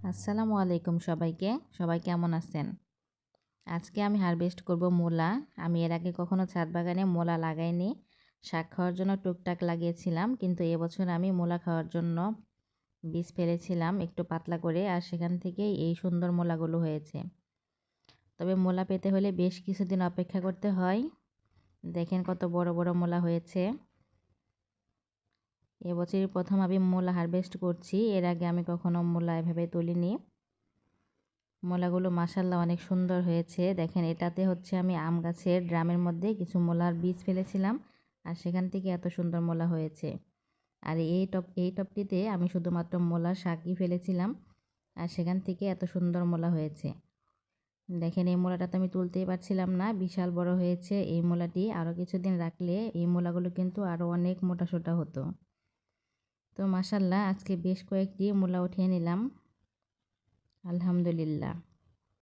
আসসালামু আলাইকুম সবাইকে। সবাই কেমন আছেন? আজকে আমি হারভেস্ট করব মূলা। আমি এর আগে কখনো ছাদ বাগানে মূলা লাগাইনি। শাক খাওয়ার জন্য টুকটাক লাগিয়েছিলাম, কিন্তু এবছর আমি মূলা খাওয়ার জন্য বীজ ফেলেছিলাম একটু পাতলা করে, আর সেখান থেকেই এই সুন্দর মূলাগুলো হয়েছে। তবে মূলা পেতে হলে বেশ কিছুদিন অপেক্ষা করতে হয়। দেখেন কত বড় বড় মূলা হয়েছে। এবছরই প্রথম আমি মূলা হারভেস্ট করছি। এর আগে আমি কখনো মূলা এভাবে তুলিনি। মূলাগুলো মাশাআল্লাহ অনেক সুন্দর হয়েছে। দেখেন এটাতে হচ্ছে আমি আম গাছের ড্রামের মধ্যে কিছু মূলার বীজ ফেলেছিলাম, আর সেখান থেকে এত সুন্দর মূলা হয়েছে। আর এই টবটিতে আমি শুধুমাত্র মূলার শাকই ফেলেছিলাম, আর সেখান থেকে এত সুন্দর মূলা হয়েছে। দেখেন এই মূলাটা তো আমি তুলতেই পারছিলাম না, বিশাল বড় হয়েছে। এই মূলাটি আরও কিছুদিন রাখলে এই মূলাগুলো কিন্তু আরও অনেক মোটাসোটা হতো। তো মাশাআল্লাহ আজকে বেশ কয়েকটি মূলা উঠিয়ে নিলাম, আলহামদুলিল্লাহ।